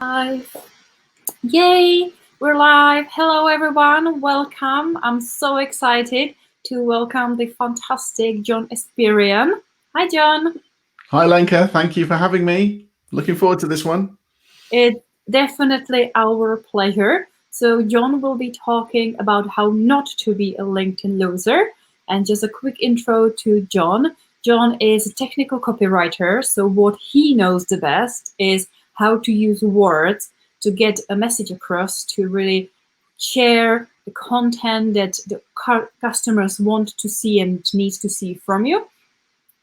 Live. Yay, we're live. Hello, everyone. Welcome. I'm so excited to welcome the fantastic John Espirian. Hi, John. Hi, Lenka. Thank you for having me. Looking forward to this one. It's definitely our pleasure. So, John will be talking about how not to be a LinkedIn loser. And just a quick intro to John. John is a technical copywriter. So, what he knows the best is how to use words to get a message across, to really share the content that the customers want to see and need to see from you.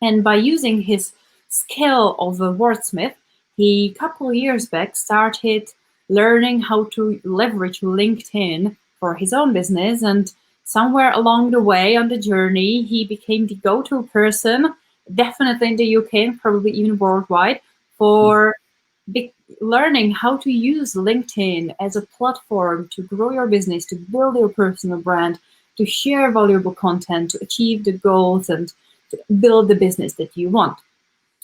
And by using his skill of a wordsmith, he, a couple of years back, started learning how to leverage LinkedIn for his own business. And somewhere along the way on the journey, he became the go-to person, definitely in the UK and probably even worldwide, for learning how to use LinkedIn as a platform to grow your business, to build your personal brand, to share valuable content, to achieve the goals and to build the business that you want.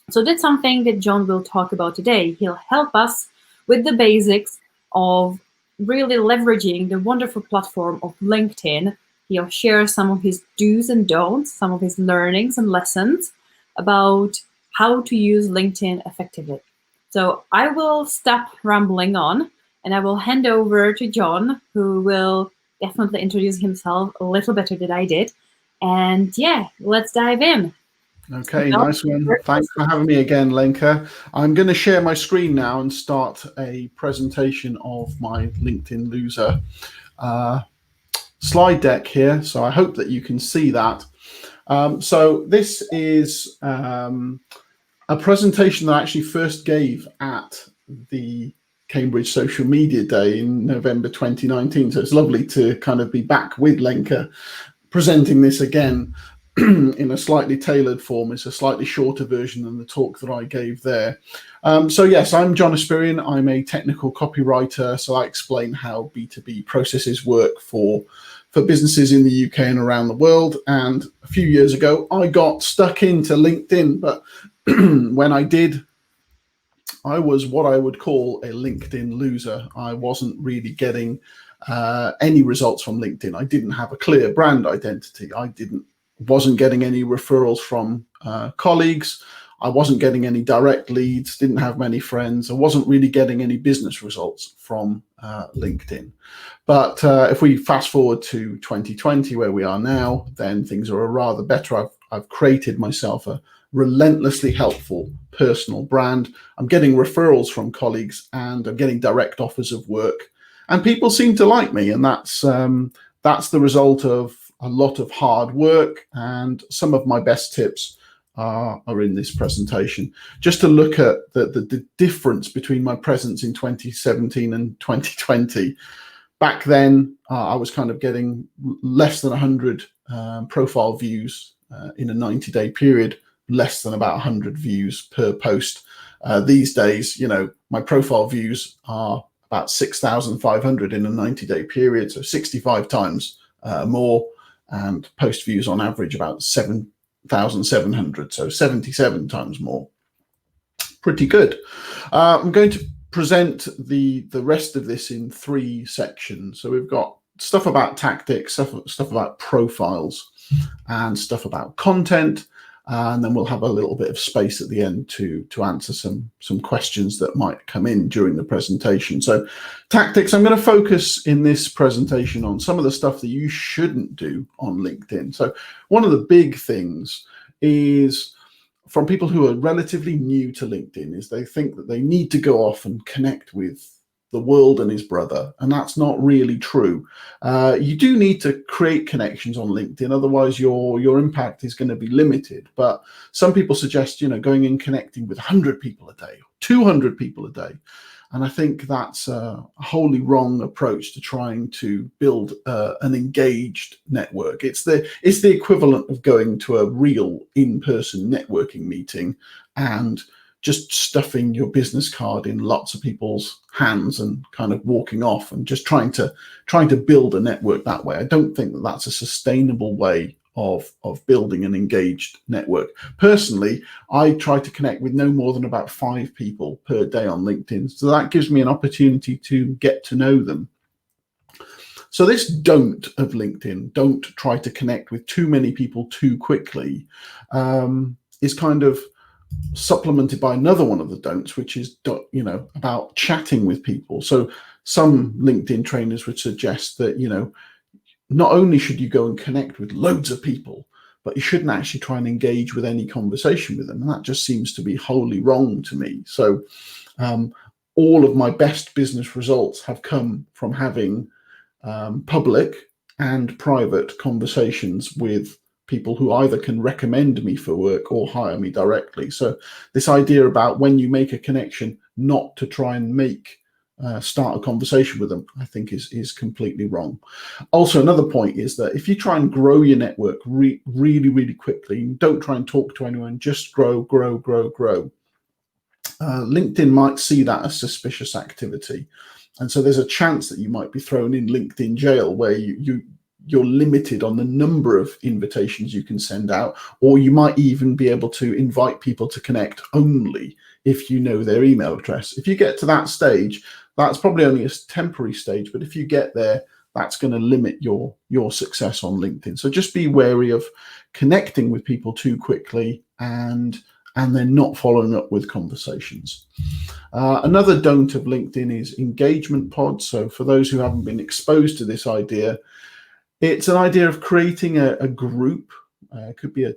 So that's something that John will talk about today. He'll help us with the basics of really leveraging the wonderful platform of LinkedIn. He'll share some of his do's and don'ts, some of his learnings and lessons about how to use LinkedIn effectively. So I will stop rambling on and I will hand over to John, who will definitely introduce himself a little better than I did. And yeah, let's dive in. Okay, nice one. Thanks for having me again, Lenka. I'm going to share my screen now and start a presentation of my LinkedIn Loser slide deck here. So I hope that you can see that. So this is a presentation that I actually first gave at the Cambridge Social Media Day in November 2019. So it's lovely to kind of be back with Lenka presenting this again in a slightly tailored form. It's a slightly shorter version than the talk that I gave there. So yes, I'm John Espirian. I'm a technical copywriter. So I explain how B2B processes work for businesses in the UK and around the world. And a few years ago, I got stuck into LinkedIn, but when I did, I was what I would call a LinkedIn loser. I wasn't really getting any results from LinkedIn. I didn't have a clear brand identity. Wasn't getting any referrals from colleagues. I wasn't getting any direct leads, didn't have many friends. I wasn't really getting any business results from LinkedIn. But if we fast forward to 2020, where we are now, then things are rather better. I've created myself a relentlessly helpful personal brand. I'm getting referrals from colleagues and I'm getting direct offers of work. And people seem to like me. And that's the result of a lot of hard work, and some of my best tips are in this presentation. Just to look at the difference between my presence in 2017 and 2020. Back then, I was kind of getting less than 100 profile views in a 90-day period, less than about 100 views per post. These days, my profile views are about 6,500 in a 90-day period, so 65 times more. And post views on average about 7,700, so 77 times more. Pretty good. I'm going to present the rest of this in 3 sections. So we've got stuff about tactics, stuff about profiles, and stuff about content. And then we'll have a little bit of space at the end to answer some questions that might come in during the presentation. So tactics, I'm going to focus in this presentation on some of the stuff that you shouldn't do on LinkedIn. So one of the big things is, from people who are relatively new to LinkedIn, is they think that they need to go off and connect with the world and his brother, and that's not really true. You do need to create connections on LinkedIn, otherwise your impact is going to be limited. But some people suggest, going and connecting with 100 people a day, 200 people a day, and I think that's a wholly wrong approach to trying to build an engaged network. It's the equivalent of going to a real in-person networking meeting and just stuffing your business card in lots of people's hands and kind of walking off and just trying to build a network that way. I don't think that that's a sustainable way of building an engaged network. Personally, I try to connect with no more than about 5 people per day on LinkedIn. So that gives me an opportunity to get to know them. So this don't of LinkedIn, don't try to connect with too many people too quickly, is kind of supplemented by another one of the don'ts, which is, about chatting with people. So some LinkedIn trainers would suggest that, not only should you go and connect with loads of people, but you shouldn't actually try and engage with any conversation with them. And that just seems to be wholly wrong to me. So all of my best business results have come from having public and private conversations with people who either can recommend me for work or hire me directly. So this idea about when you make a connection, not to try and start a conversation with them, I think is completely wrong. Also, another point is that if you try and grow your network really, really quickly, don't try and talk to anyone, just grow. LinkedIn might see that as suspicious activity. And so there's a chance that you might be thrown in LinkedIn jail, where you're limited on the number of invitations you can send out, or you might even be able to invite people to connect only if you know their email address. If you get to that stage, that's probably only a temporary stage, but if you get there, that's going to limit your success on LinkedIn. So just be wary of connecting with people too quickly and then not following up with conversations. Another don't of LinkedIn is engagement pods. So for those who haven't been exposed to this idea, it's an idea of creating a group. It could be a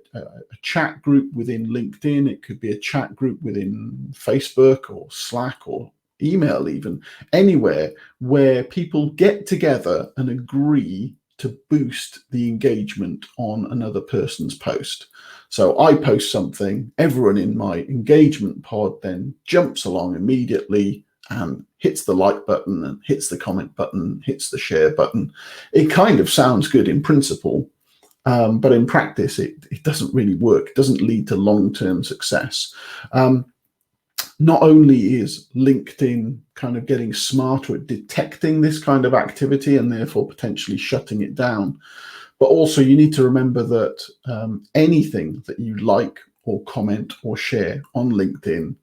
chat group within LinkedIn. It could be a chat group within Facebook or Slack or email, even anywhere where people get together and agree to boost the engagement on another person's post. So I post something, everyone in my engagement pod then jumps along immediately and hits the like button and hits the comment button, hits the share button. It kind of sounds good in principle, but in practice, it doesn't really work. It doesn't lead to long-term success. Not only is LinkedIn kind of getting smarter at detecting this kind of activity and therefore potentially shutting it down, but also you need to remember that anything that you like or comment or share on LinkedIn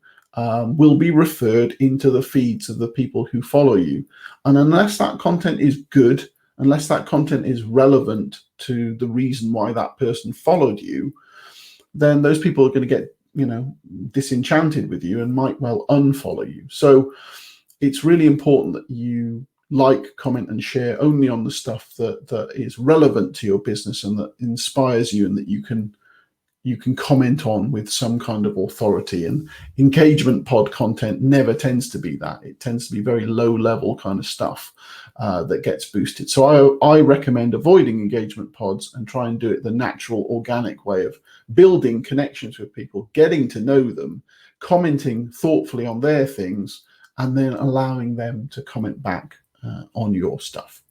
will be referred into the feeds of the people who follow you. And unless that content is good, unless that content is relevant to the reason why that person followed you, then those people are going to get disenchanted with you and might well unfollow you. So it's really important that you like, comment, and share only on the stuff that is relevant to your business and that inspires you and that you can comment on with some kind of authority. And engagement pod content never tends to be that. It tends to be very low level kind of stuff that gets boosted. So I recommend avoiding engagement pods and try and do it the natural, organic way of building connections with people, getting to know them, commenting thoughtfully on their things, and then allowing them to comment back on your stuff.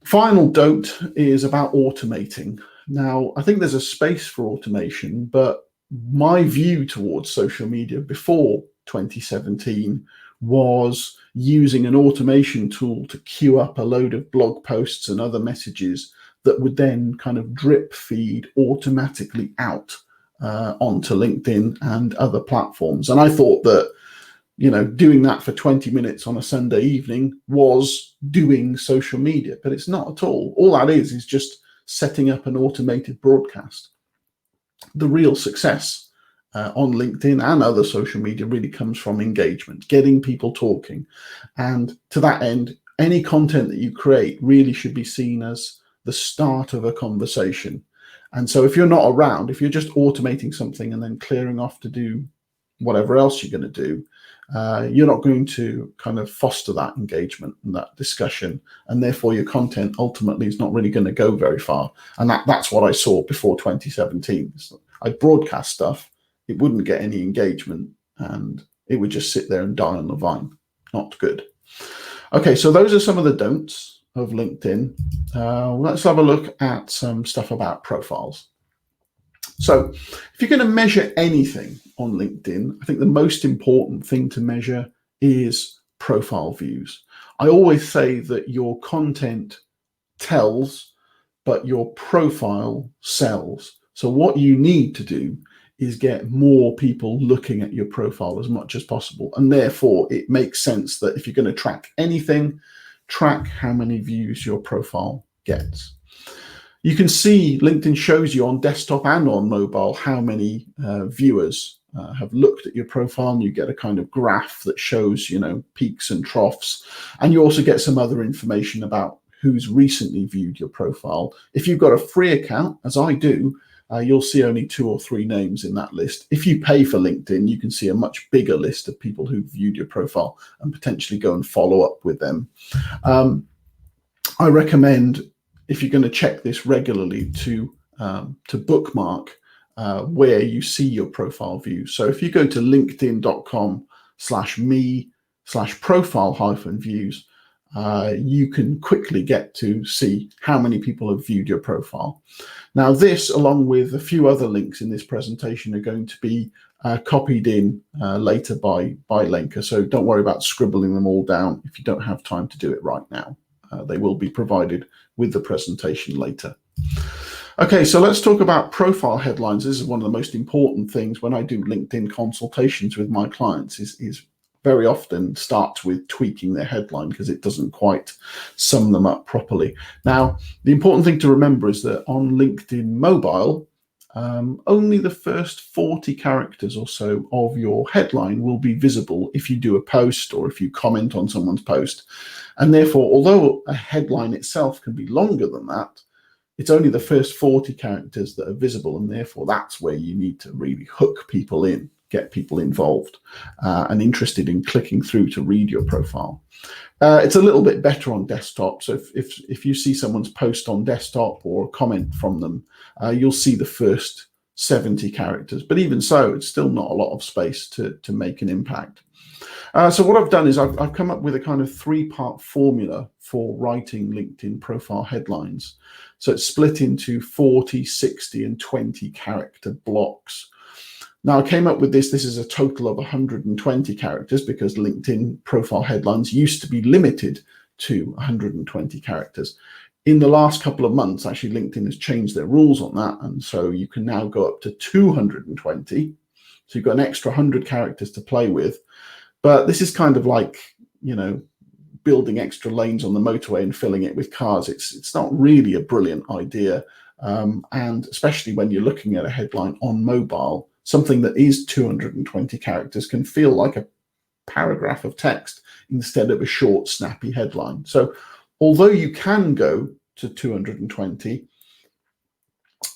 Final don't is about automating. Now, I think there's a space for automation, but my view towards social media before 2017 was using an automation tool to queue up a load of blog posts and other messages that would then kind of drip feed automatically out onto LinkedIn and other platforms. And I thought that doing that for 20 minutes on a Sunday evening was doing social media, but it's not at all. All that is just setting up an automated broadcast. The real success on LinkedIn and other social media really comes from engagement, getting people talking. And to that end, any content that you create really should be seen as the start of a conversation. And so if you're not around, if you're just automating something and then clearing off to do whatever else you're going to do, you're not going to kind of foster that engagement and that discussion, and therefore your content ultimately is not really going to go very far. And that's what I saw before 2017. I'd broadcast stuff, it wouldn't get any engagement, and it would just sit there and die on the vine. Not good. Okay, so those are some of the don'ts of LinkedIn. Let's have a look at some stuff about profiles. So if you're going to measure anything on LinkedIn, I think the most important thing to measure is profile views. I always say that your content tells, but your profile sells. So what you need to do is get more people looking at your profile as much as possible. And therefore, it makes sense that if you're going to track anything, track how many views your profile gets. You can see LinkedIn shows you on desktop and on mobile how many viewers have looked at your profile, and you get a kind of graph that shows, peaks and troughs. And you also get some other information about who's recently viewed your profile. If you've got a free account, as I do, you'll see only 2 or 3 names in that list. If you pay for LinkedIn, you can see a much bigger list of people who've viewed your profile and potentially go and follow up with them. I recommend, if you're going to check this regularly, to bookmark where you see your profile views. So if you go to linkedin.com/me/profile-views, you can quickly get to see how many people have viewed your profile. Now this, along with a few other links in this presentation, are going to be copied in later by Lenka, so don't worry about scribbling them all down if you don't have time to do it right now. They will be provided with the presentation later. Okay, so let's talk about profile headlines. This is one of the most important things when I do LinkedIn consultations with my clients, is very often starts with tweaking their headline because it doesn't quite sum them up properly. Now, the important thing to remember is that on LinkedIn mobile, only the first 40 characters or so of your headline will be visible if you do a post or if you comment on someone's post. And therefore, although a headline itself can be longer than that, it's only the first 40 characters that are visible, and therefore that's where you need to really hook people in, get people involved and interested in clicking through to read your profile. It's a little bit better on desktop. So if you see someone's post on desktop or a comment from them, you'll see the first 70 characters. But even so, it's still not a lot of space to make an impact. So what I've done is I've come up with a kind of 3-part formula for writing LinkedIn profile headlines. So it's split into 40, 60, and 20 character blocks. Now, I came up with this. This is a total of 120 characters because LinkedIn profile headlines used to be limited to 120 characters. In the last couple of months, actually, LinkedIn has changed their rules on that. And so you can now go up to 220. So you've got an extra 100 characters to play with. But this is kind of like, building extra lanes on the motorway and filling it with cars. It's not really a brilliant idea. And especially when you're looking at a headline on mobile, something that is 220 characters can feel like a paragraph of text instead of a short, snappy headline. So although you can go to 220,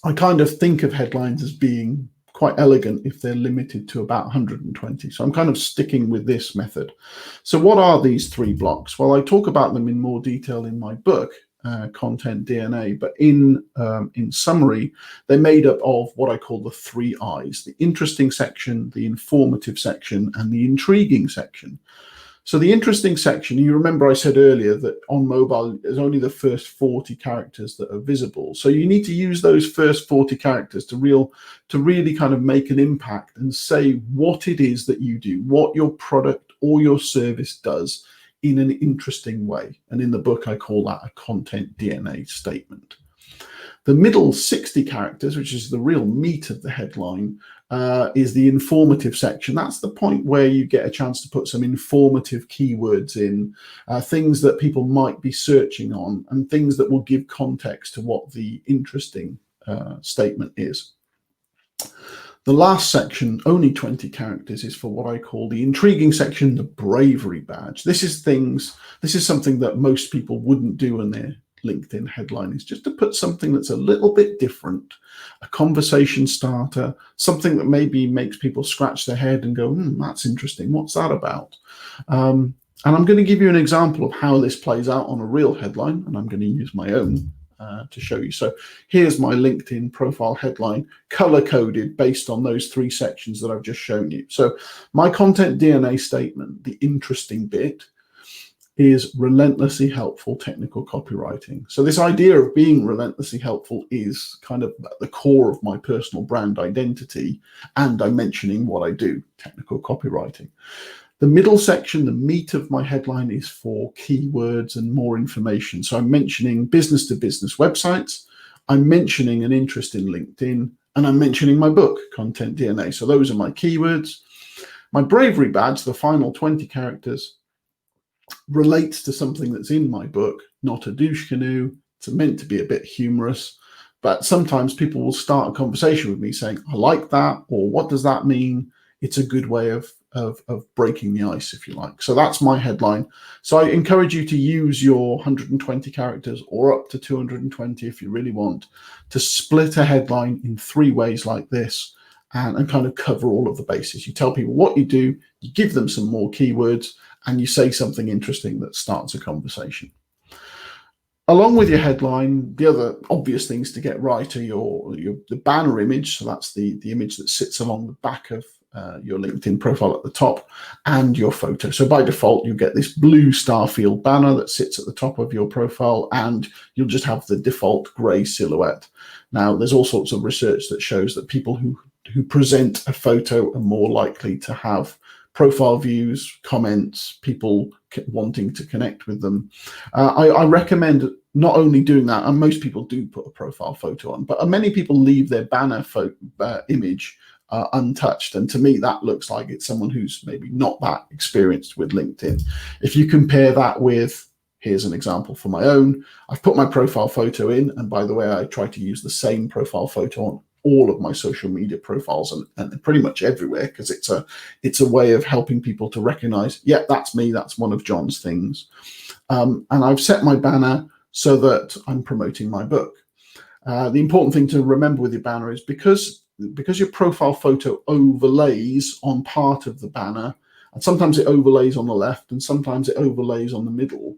I kind of think of headlines as being quite elegant if they're limited to about 120. So I'm kind of sticking with this method. So what are these 3 blocks? Well, I talk about them in more detail in my book, Content DNA, but in summary, they're made up of what I call the 3 I's: the interesting section, the informative section, and the intriguing section. So the interesting section, you remember I said earlier that on mobile, there's only the first 40 characters that are visible. So you need to use those first 40 characters to really kind of make an impact and say what it is that you do, what your product or your service does in an interesting way. And in the book, I call that a content DNA statement. The middle 60 characters, which is the real meat of the headline, is the informative section. That's the point where you get a chance to put some informative keywords in, things that people might be searching on, and things that will give context to what the interesting statement is. The last section, only 20 characters, is for what I call the intriguing section, the bravery badge. This is something that most people wouldn't do in their LinkedIn headline, is just to put something that's a little bit different, a conversation starter, something that maybe makes people scratch their head and go, that's interesting. What's that about? And I'm going to give you an example of how this plays out on a real headline, and I'm going to use my own to show you. So here's my LinkedIn profile headline, color-coded based on those 3 sections that I've just shown you. So my content DNA statement, the interesting bit, is relentlessly helpful technical copywriting. So this idea of being relentlessly helpful is kind of at the core of my personal brand identity, and I'm mentioning what I do, technical copywriting. The middle section, the meat of my headline, is for keywords and more information. So I'm mentioning business-to-business websites, I'm mentioning an interest in LinkedIn, and I'm mentioning my book, Content DNA. So those are my keywords. My bravery badge, the final 20 characters, relates to something that's in my book, not a douche canoe. It's meant to be a bit humorous, but sometimes people will start a conversation with me saying, I like that, or what does that mean? It's a good way of breaking the ice, if you like. So that's my headline. So I encourage you to use your 120 characters or up to 220 if you really want, to split a headline in 3 ways like this and kind of cover all of the bases. You tell people what you do, you give them some more keywords, and you say something interesting that starts a conversation. Along with your headline, the other obvious things to get right are the banner image. So that's the image that sits along the back of your LinkedIn profile at the top, and your photo. So by default, you get this blue Starfield banner that sits at the top of your profile, and you'll just have the default gray silhouette. Now, there's all sorts of research that shows that people who present a photo are more likely to have profile views, comments, people wanting to connect with them. I recommend not only doing that, and most people do put a profile photo on, but many people leave their banner image untouched. And to me, that looks like it's someone who's maybe not that experienced with LinkedIn. If you compare that with, here's an example for my own, I've put my profile photo in, and by the way, I try to use the same profile photo on all of my social media profiles and pretty much everywhere, because it's a way of helping people to recognize, yeah, that's me, that's one of John's things. And I've set my banner so that I'm promoting my book. The important thing to remember with your banner is because your profile photo overlays on part of the banner, and sometimes it overlays on the left and sometimes it overlays on the middle,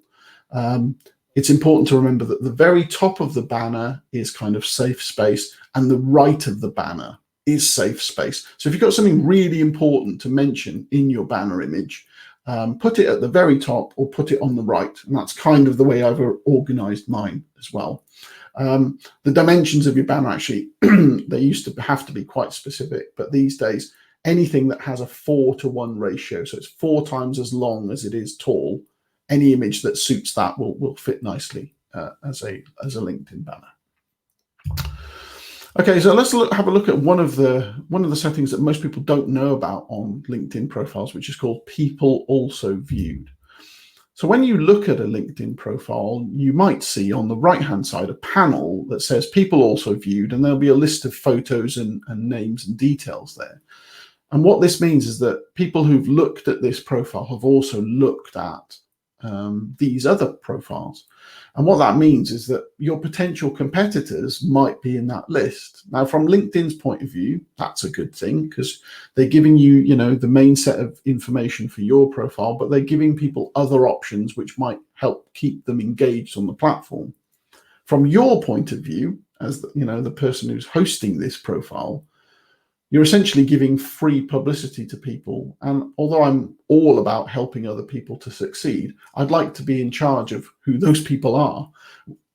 it's important to remember that the very top of the banner is kind of safe space, and the right of the banner is safe space. So if you've got something really important to mention in your banner image, put it at the very top or put it on the right. And that's kind of the way I've organized mine as well. The dimensions of your banner, actually, they used to have to be quite specific, but these days, anything that has a 4:1 ratio, so it's 4 times as long as it is tall, any image that suits that will fit nicely as a LinkedIn banner. Okay, so let's have a look at one of the settings that most people don't know about on LinkedIn profiles, which is called People Also Viewed. So when you look at a LinkedIn profile, you might see on the right-hand side a panel that says People Also Viewed, and there'll be a list of photos and names and details there. And what this means is that people who've looked at this profile have also looked at these other profiles. And what that means is that your potential competitors might be in that list. Now, from LinkedIn's point of view, that's a good thing, because they're giving you, the main set of information for your profile, but they're giving people other options which might help keep them engaged on the platform. From your point of view, as the person who's hosting this profile, you're essentially giving free publicity to people. And although I'm all about helping other people to succeed, I'd like to be in charge of who those people are,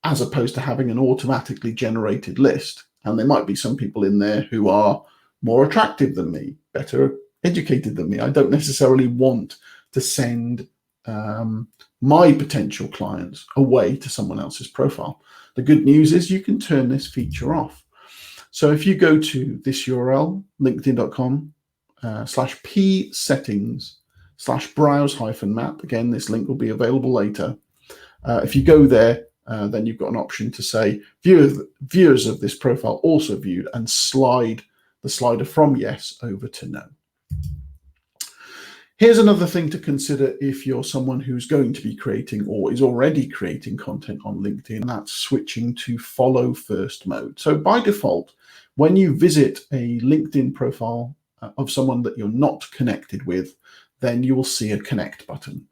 as opposed to having an automatically generated list. And there might be some people in there who are more attractive than me, better educated than me. I don't necessarily want to send my potential clients away to someone else's profile. The good news is you can turn this feature off. So if you go to this URL, linkedin.com/p-settings/browse-map, again, this link will be available later. If you go there, then you've got an option to say, viewers of this profile also viewed, and slide the slider from yes over to no. Here's another thing to consider if you're someone who's going to be creating or is already creating content on LinkedIn, and that's switching to follow first mode. So by default, when you visit a LinkedIn profile of someone that you're not connected with, then you will see a connect button.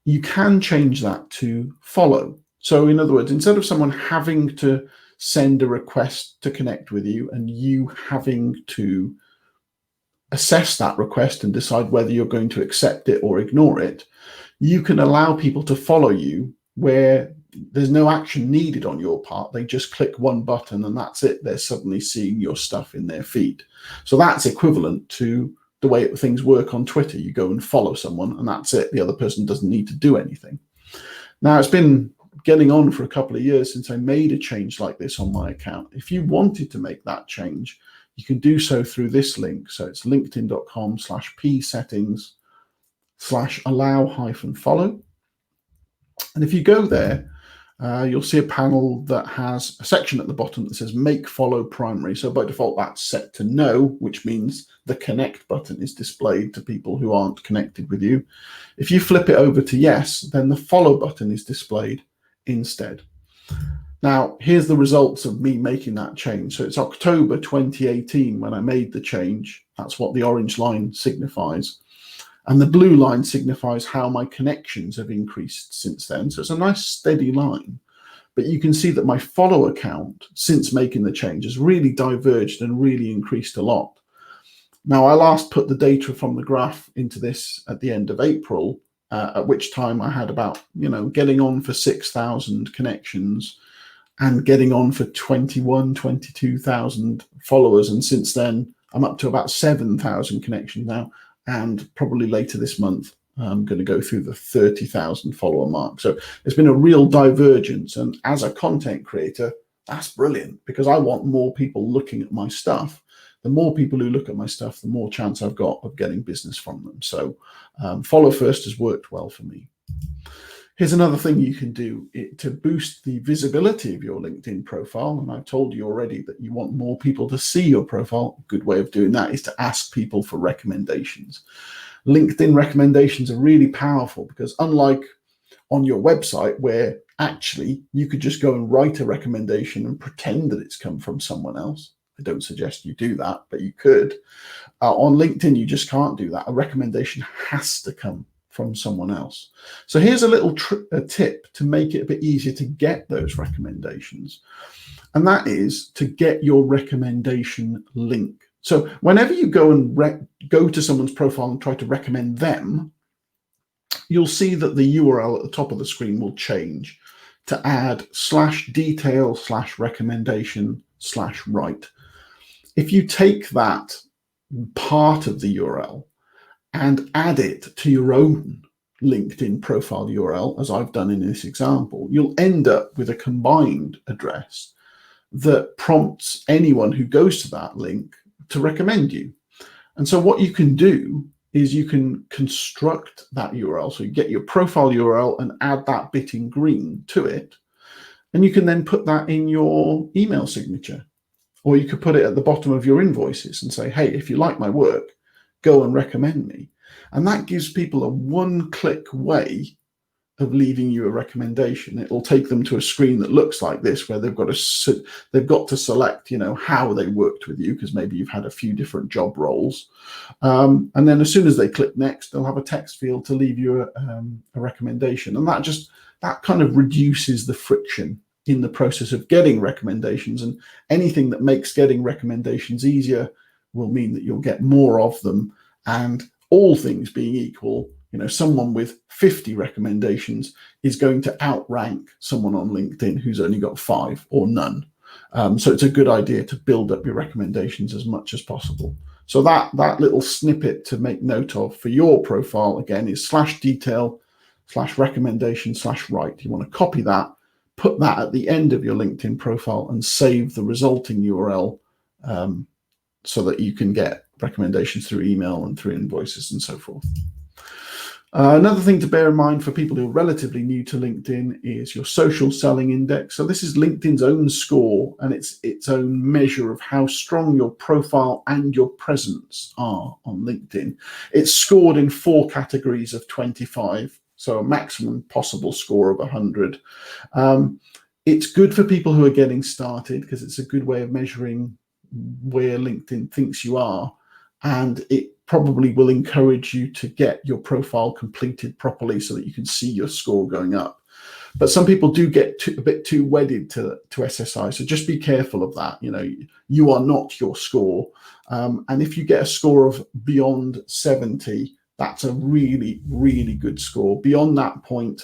You can change that to follow. So in other words, instead of someone having to send a request to connect with you and you having to assess that request and decide whether you're going to accept it or ignore it, you can allow people to follow you where there's no action needed on your part. They just click one button and that's it. They're suddenly seeing your stuff in their feed. So that's equivalent to the way things work on Twitter. You go and follow someone and that's it. The other person doesn't need to do anything. Now, it's been getting on for a couple of years since I made a change like this on my account. If you wanted to make that change, you can do so through this link. So it's linkedin.com/p-settings/allow-follow. And if you go there, you'll see a panel that has a section at the bottom that says make follow primary. So by default, that's set to no, which means the connect button is displayed to people who aren't connected with you. If you flip it over to yes, then the follow button is displayed instead. Now, here's the results of me making that change. So it's October 2018 when I made the change. That's what the orange line signifies. And the blue line signifies how my connections have increased since then. So it's a nice steady line. But you can see that my follow account, since making the change, has really diverged and really increased a lot. Now, I last put the data from the graph into this at the end of April, at which time I had about, getting on for 6,000 connections and getting on for 22,000 followers. And since then, I'm up to about 7,000 connections now. And probably later this month, I'm going to go through the 30,000 follower mark. So there's been a real divergence. And as a content creator, that's brilliant because I want more people looking at my stuff. The more people who look at my stuff, the more chance I've got of getting business from them. So follow first has worked well for me. Here's another thing you can do to boost the visibility of your LinkedIn profile. And I've told you already that you want more people to see your profile. A good way of doing that is to ask people for recommendations. LinkedIn recommendations are really powerful because unlike on your website where actually you could just go and write a recommendation and pretend that it's come from someone else. I don't suggest you do that, but you could. On LinkedIn, you just can't do that. A recommendation has to come from someone else. So here's a little tip to make it a bit easier to get those recommendations. And that is to get your recommendation link. So whenever you go and go to someone's profile and try to recommend them, you'll see that the URL at the top of the screen will change to add /detail/recommendation/right. If you take that part of the URL and add it to your own LinkedIn profile URL, as I've done in this example, you'll end up with a combined address that prompts anyone who goes to that link to recommend you. And so what you can do is you can construct that URL. So you get your profile URL and add that bit in green to it. And you can then put that in your email signature. Or you could put it at the bottom of your invoices and say, hey, if you like my work, go and recommend me. And that gives people a one-click way of leaving you a recommendation. It will take them to a screen that looks like this, where they've got to select, how they worked with you, because maybe you've had a few different job roles. And then as soon as they click next, they'll have a text field to leave you a recommendation. And that kind of reduces the friction in the process of getting recommendations. And anything that makes getting recommendations easier will mean that you'll get more of them. And all things being equal, someone with 50 recommendations is going to outrank someone on LinkedIn who's only got 5 or none. So it's a good idea to build up your recommendations as much as possible. So that little snippet to make note of for your profile, again, is /detail/recommendation/right. You want to copy that, put that at the end of your LinkedIn profile and save the resulting URL so that you can get recommendations through email and through invoices and so forth. Another thing to bear in mind for people who are relatively new to LinkedIn is your social selling index. So this is LinkedIn's own score, and it's its own measure of how strong your profile and your presence are on LinkedIn. It's scored in 4 categories of 25, so a maximum possible score of 100. It's good for people who are getting started because it's a good way of measuring where LinkedIn thinks you are, and it probably will encourage you to get your profile completed properly so that you can see your score going up. But some people do get a bit too wedded to SSI, so just be careful of that. You are not your score, and if you get a score of beyond 70, that's a really, really good score. Beyond that point,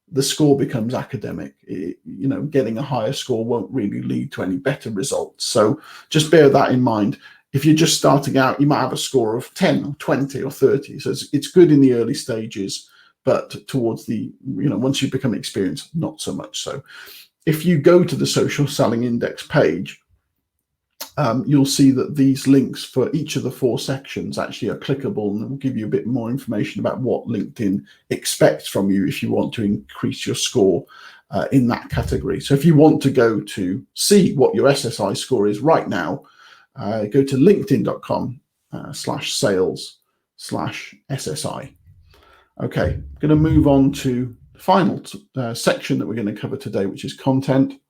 the score becomes academic. Getting a higher score won't really lead to any better results. So just bear that in mind. If you're just starting out, you might have a score of 10 or 20 or 30. So it's good in the early stages, but towards the, once you become experienced, not so much so. If you go to the social selling index page, you'll see that these links for each of the 4 sections actually are clickable, and will give you a bit more information about what LinkedIn expects from you if you want to increase your score in that category. So if you want to go to see what your SSI score is right now, go to linkedin.com/sales/SSI. Okay, I'm going to move on to the final section that we're going to cover today, which is content.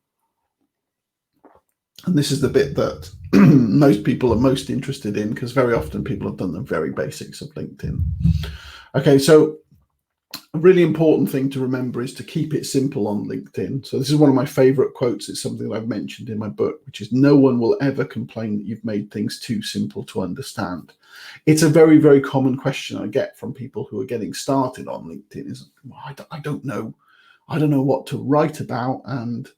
And this is the bit that most people are most interested in, because very often people have done the very basics of LinkedIn. Okay, so a really important thing to remember is to keep it simple on LinkedIn. So this is one of my favorite quotes. It's something that I've mentioned in my book, which is, no one will ever complain that you've made things too simple to understand. It's a very, very common question I get from people who are getting started on LinkedIn is, I don't know what to write about. And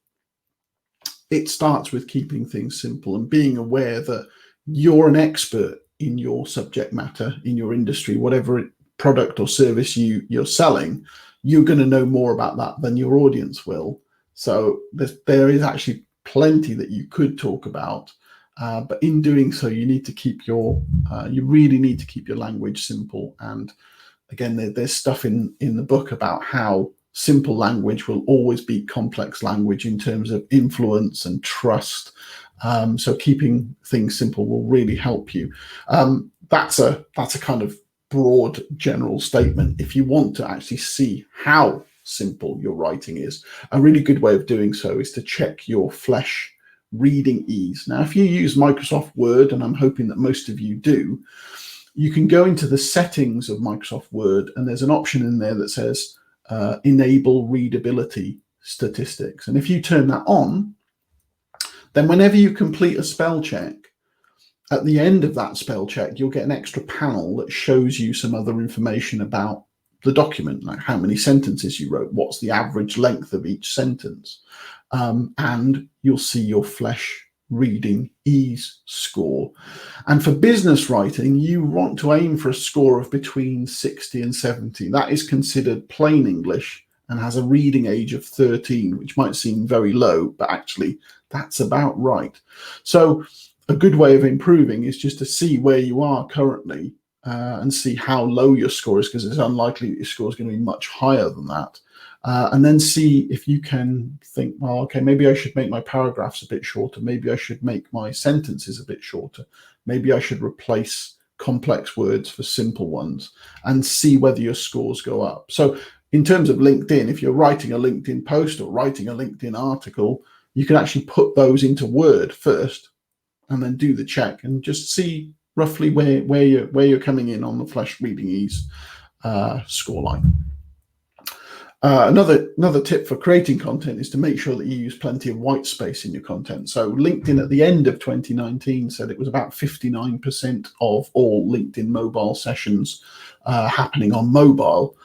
it starts with keeping things simple and being aware that you're an expert in your subject matter, in your industry, whatever product or service you're selling. You're going to know more about that than your audience will. So there is actually plenty that you could talk about, but in doing so, you need to keep you really need to keep your language simple. And again, there's stuff in the book about how simple language will always beat complex language in terms of influence and trust. So keeping things simple will really help you. That's a kind of broad general statement. If you want to actually see how simple your writing is, a really good way of doing so is to check your Flesch reading ease. Now, if you use Microsoft Word, and I'm hoping that most of you do, you can go into the settings of Microsoft Word, and there's an option in there that says enable readability statistics. And if you turn that on, then whenever you complete a spell check, at the end of that spell check, you'll get an extra panel that shows you some other information about the document, like how many sentences you wrote, what's the average length of each sentence, and you'll see your Flesch reading ease score. And for business writing, you want to aim for a score of between 60 and 70. That is considered plain English and has a reading age of 13, which might seem very low, but actually that's about right. So a good way of improving is just to see where you are currently and see how low your score is, because it's unlikely that your score is going to be much higher than that. And then see if you can think, well, okay, maybe I should make my paragraphs a bit shorter. Maybe I should make my sentences a bit shorter. Maybe I should replace complex words for simple ones, and see whether your scores go up. So in terms of LinkedIn, if you're writing a LinkedIn post or writing a LinkedIn article, you can actually put those into Word first and then do the check and just see roughly where you're coming in on the Flesch reading ease score line. Another tip for creating content is to make sure that you use plenty of white space in your content. So LinkedIn at the end of 2019 said it was about 59% of all LinkedIn mobile sessions happening on mobile.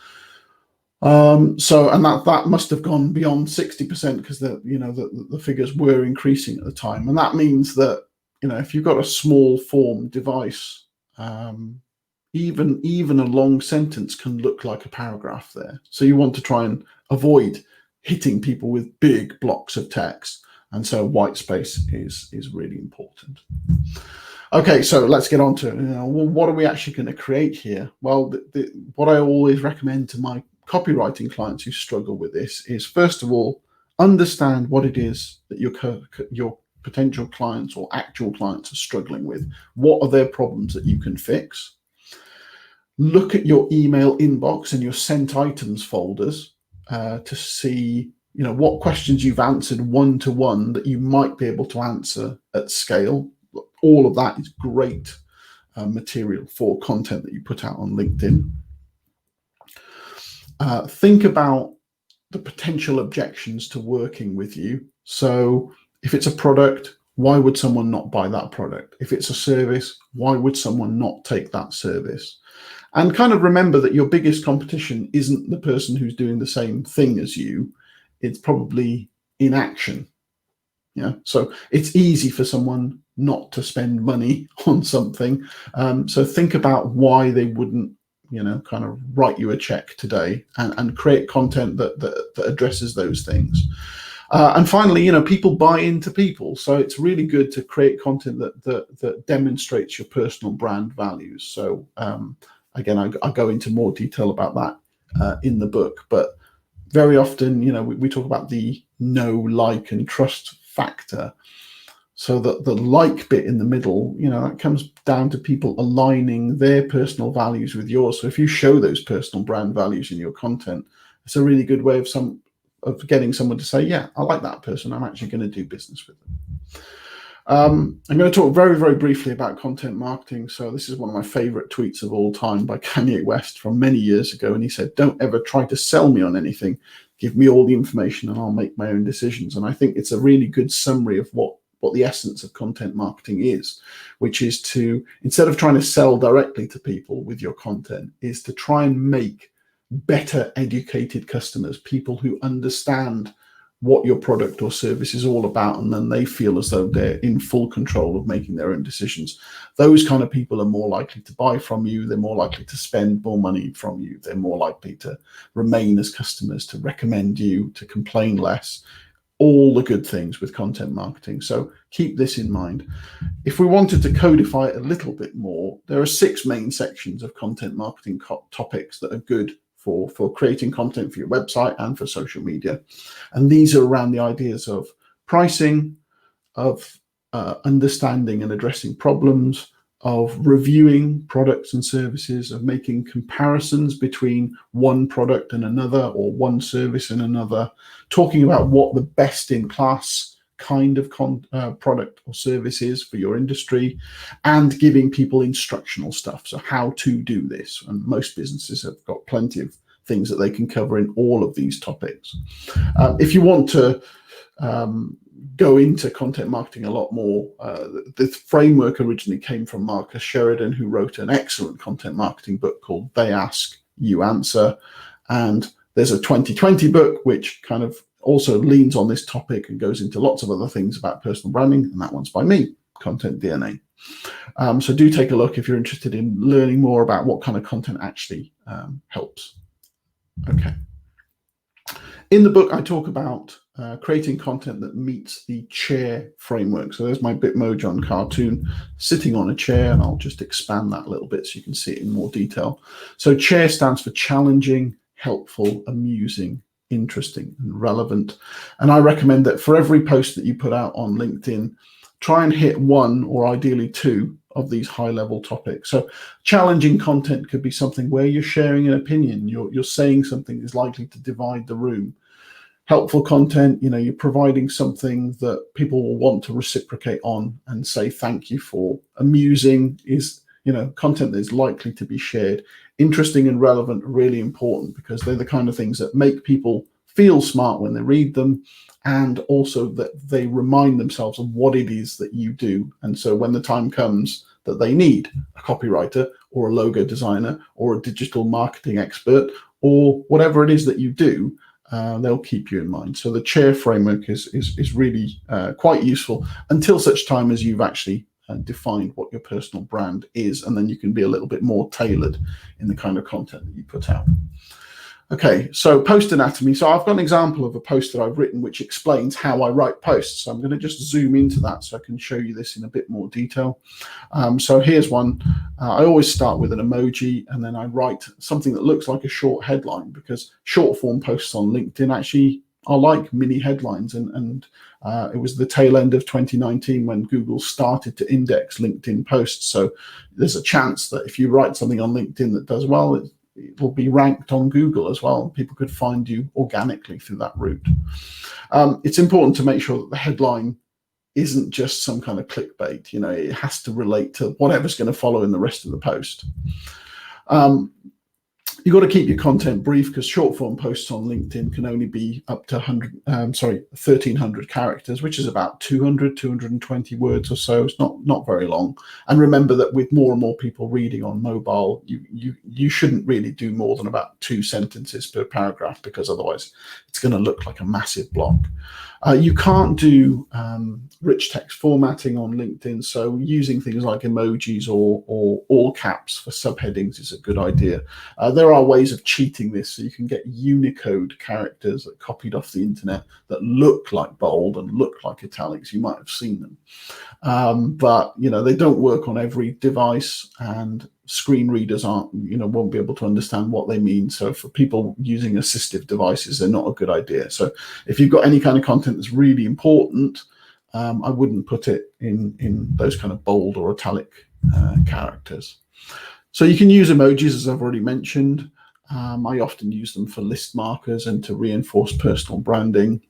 And that must have gone beyond 60%, because the figures were increasing at the time. And that means that, if you've got a small form device, even a long sentence can look like a paragraph there. So you want to try and avoid hitting people with big blocks of text. And so white space is really important. Okay, so let's get on to, well, what are we actually going to create here? Well, what I always recommend to my copywriting clients who struggle with this is, first of all, understand what it is that your potential clients or actual clients are struggling with. What are their problems that you can fix? Look at your email inbox and your sent items folders to see, what questions you've answered one-to-one that you might be able to answer at scale. All of that is great material for content that you put out on LinkedIn. Think about the potential objections to working with you. So if it's a product, why would someone not buy that product? If it's a service, why would someone not take that service? And kind of remember that your biggest competition isn't the person who's doing the same thing as you. It's probably inaction. Yeah. So it's easy for someone not to spend money on something. So think about why they wouldn't kind of write you a check today, and create content that addresses those things. And finally, people buy into people, so it's really good to create content that demonstrates your personal brand values. So again, I go into more detail about that in the book, but very often, we talk about the know, like, and trust factor. So that the like bit in the middle, that comes down to people aligning their personal values with yours. So if you show those personal brand values in your content, it's a really good way of getting someone to say, yeah, I like that person, I'm actually going to do business with them. I'm going to talk very, very briefly about content marketing. So this is one of my favorite tweets of all time by Kanye West from many years ago. And he said, don't ever try to sell me on anything. Give me all the information and I'll make my own decisions. And I think it's a really good summary of what the essence of content marketing is, which is to, instead of trying to sell directly to people with your content, is to try and make better educated customers, people who understand what your product or service is all about, and then they feel as though they're in full control of making their own decisions. Those kind of people are more likely to buy from you, they're more likely to spend more money from you, they're more likely to remain as customers, to recommend you, to complain less. All the good things with content marketing. So keep this in mind. If we wanted to codify it a little bit more, there are 6 main sections of content marketing topics that are good for creating content for your website and for social media. And these are around the ideas of pricing, of understanding and addressing problems, of reviewing products and services, of making comparisons between one product and another, or one service and another, talking about what the best in class kind of product or service is for your industry, and giving people instructional stuff. So how to do this. And most businesses have got plenty of things that they can cover in all of these topics. If you want to go into content marketing a lot more, the framework originally came from Marcus Sheridan, who wrote an excellent content marketing book called They Ask, You Answer. And there's a 2020 book, which kind of also leans on this topic and goes into lots of other things about personal branding. And that one's by me, Content DNA. So do take a look if you're interested in learning more about what kind of content actually helps. Okay. In the book, I talk about creating content that meets the chair framework. So there's my Bitmoji cartoon sitting on a chair, and I'll just expand that a little bit so you can see it in more detail. So chair stands for challenging, helpful, amusing, interesting, and relevant. And I recommend that for every post that you put out on LinkedIn, try and hit 1 or ideally 2 of these high-level topics. So challenging content could be something where you're sharing an opinion, you're saying something is likely to divide the room. Helpful content, you're providing something that people will want to reciprocate on and say thank you for. Amusing is, content that is likely to be shared. Interesting and relevant are really important because they're the kind of things that make people feel smart when they read them, and also that they remind themselves of what it is that you do. And so when the time comes that they need a copywriter or a logo designer or a digital marketing expert or whatever it is that you do, they'll keep you in mind. So the chair framework is really quite useful until such time as you've actually defined what your personal brand is, and then you can be a little bit more tailored in the kind of content that you put out. Okay, so post anatomy. So I've got an example of a post that I've written which explains how I write posts. So I'm going to just zoom into that so I can show you this in a bit more detail. So here's one. I always start with an emoji, and then I write something that looks like a short headline, because short form posts on LinkedIn actually are like mini headlines. And it was the tail end of 2019 when Google started to index LinkedIn posts. So there's a chance that if you write something on LinkedIn that does well, it will be ranked on Google as well. People could find you organically through that route. It's important to make sure that the headline isn't just some kind of clickbait. It has to relate to whatever's going to follow in the rest of the post. You've got to keep your content brief because short form posts on LinkedIn can only be up to 1,300 characters, which is about 220 words or so. It's not very long. And remember that with more and more people reading on mobile, you shouldn't really do more than about 2 sentences per paragraph, because otherwise it's going to look like a massive block. You can't do rich text formatting on LinkedIn, so using things like emojis or all caps for subheadings is a good idea. There are ways of cheating this, so you can get Unicode characters that copied off the internet that look like bold and look like italics. You might have seen them, but they don't work on every device, and screen readers won't be able to understand what they mean. So for people using assistive devices, they're not a good idea. So if you've got any kind of content that's really important, I wouldn't put it in those kind of bold or italic characters. So you can use emojis, as I've already mentioned. I often use them for list markers and to reinforce personal branding.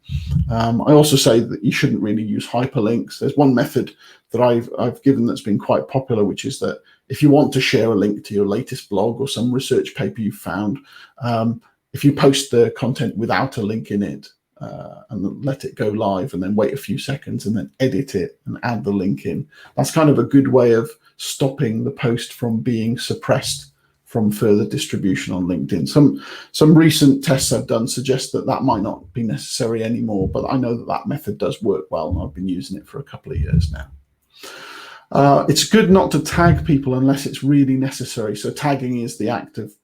I also say that you shouldn't really use hyperlinks. There's one method that I've given that's been quite popular, which is that if you want to share a link to your latest blog or some research paper you found, if you post the content without a link in it, and let it go live and then wait a few seconds and then edit it and add the link in, that's kind of a good way of stopping the post from being suppressed from further distribution on LinkedIn. Some recent tests I've done suggest that might not be necessary anymore, but I know that method does work well, and I've been using it for a couple of years now. It's good not to tag people unless it's really necessary. So tagging is the act of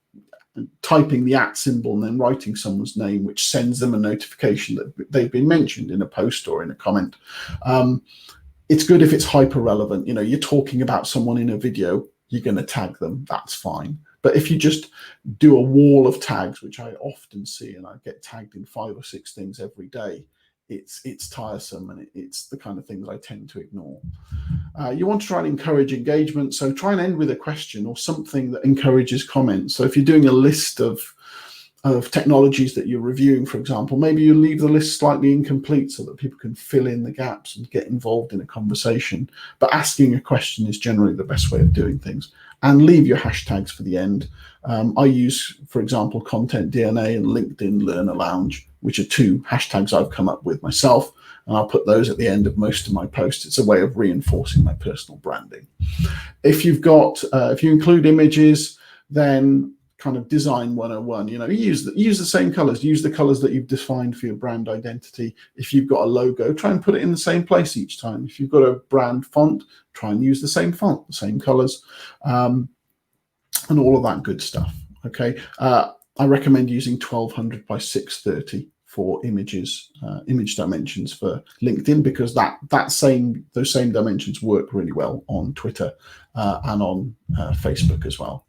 typing the @ symbol and then writing someone's name, which sends them a notification that they've been mentioned in a post or in a comment. It's good if it's hyper relevant. You're talking about someone in a video, you're going to tag them, that's fine. But if you just do a wall of tags, which I often see, and I get tagged in 5 or 6 things every day, it's tiresome, and it's the kind of thing that I tend to ignore. You want to try and encourage engagement, so try and end with a question or something that encourages comments. So if you're doing a list of technologies that you're reviewing, for example, maybe you leave the list slightly incomplete so that people can fill in the gaps and get involved in a conversation. But asking a question is generally the best way of doing things. And leave your hashtags for the end. I use, for example, Content DNA and LinkedIn Learner Lounge, which are 2 hashtags I've come up with myself, and I'll put those at the end of most of my posts. It's a way of reinforcing my personal branding. If you include images, then kind of design 101, use the same colors, use the colors that you've defined for your brand identity. If you've got a logo, try and put it in the same place each time. If you've got a brand font, try and use the same font, the same colors, and all of that good stuff. Okay. I recommend using 1200 by 630 for images, image dimensions for LinkedIn, because those same dimensions work really well on Twitter and on Facebook as well.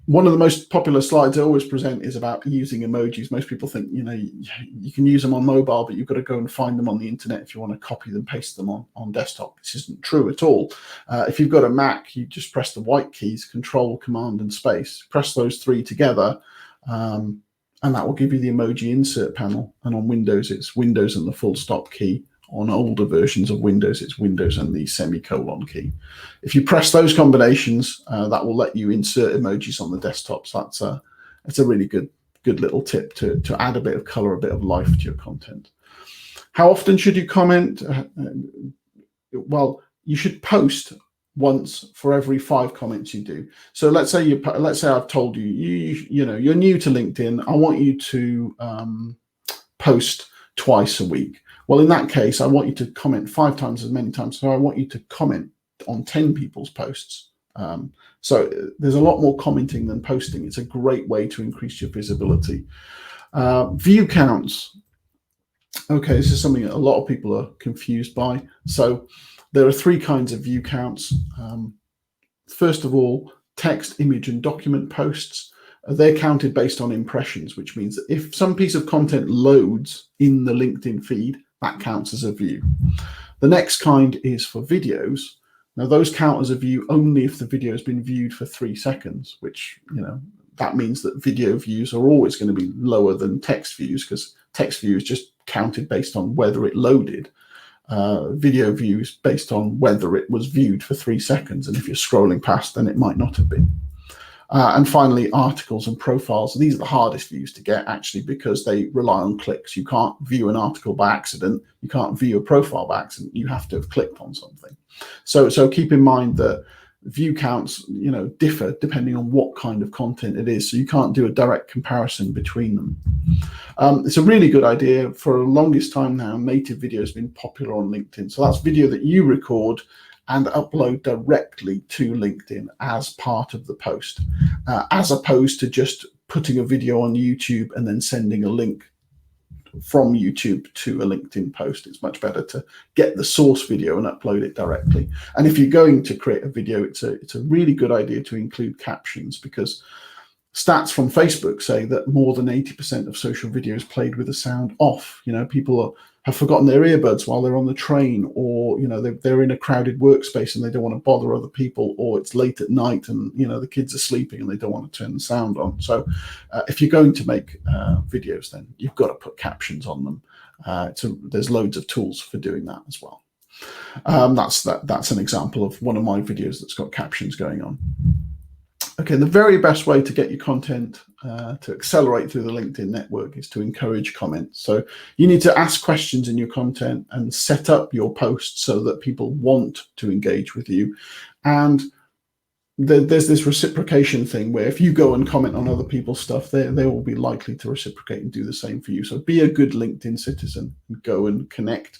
One of the most popular slides I always present is about using emojis. Most people think, you can use them on mobile, but you've got to go and find them on the internet if you want to copy them, paste them on desktop. This isn't true at all. If you've got a Mac, you just press the white keys, Ctrl-Cmd-Space, press those 3 together, and that will give you the emoji insert panel. And on Windows, it's Windows and the full stop key. On older versions of Windows, it's Windows and the semicolon key. If you press those combinations, that will let you insert emojis on the desktop. So that's a really good little tip to add a bit of color, a bit of life to your content. How often should you comment? Well, you should post once for every 5 comments you do. So let's say I've told you you're new to LinkedIn. I want you to post twice a week. Well, in that case, I want you to comment 5 times as many times. So I want you to comment on 10 people's posts. So there's a lot more commenting than posting. It's a great way to increase your visibility. View counts. Okay, this is something that a lot of people are confused by. So there are 3 kinds of view counts. First of all, text, image, and document posts. They're counted based on impressions, which means that if some piece of content loads in the LinkedIn feed, that counts as a view. The next kind is for videos. Now, those count as a view only if the video has been viewed for 3 seconds, which, that means that video views are always going to be lower than text views, because text view is just counted based on whether it loaded. Video views based on whether it was viewed for 3 seconds. And if you're scrolling past, then it might not have been. And finally, articles and profiles. These are the hardest views to get, actually, because they rely on clicks. You can't view an article by accident. You can't view a profile by accident. You have to have clicked on something. So keep in mind that view counts, differ depending on what kind of content it is. So you can't do a direct comparison between them. It's a really good idea. For the longest time now, native video has been popular on LinkedIn. So that's video that you record and upload directly to LinkedIn as part of the post, as opposed to just putting a video on YouTube and then sending a link from YouTube to a LinkedIn post. It's much better to get the source video and upload it directly. And if you're going to create a video, it's a really good idea to include captions, because stats from Facebook say that more than 80% of social videos played with the sound off. People have forgotten their earbuds while they're on the train, or they're in a crowded workspace and they don't want to bother other people, or it's late at night and the kids are sleeping and they don't want to turn the sound on. So if you're going to make videos, then you've got to put captions on them. There's loads of tools for doing that as well. That's an example of one of my videos that's got captions going on. Okay, the very best way to get your content to accelerate through the LinkedIn network is to encourage comments. So you need to ask questions in your content and set up your posts so that people want to engage with you. And there's this reciprocation thing where if you go and comment on other people's stuff, they will be likely to reciprocate and do the same for you. So be a good LinkedIn citizen and go and connect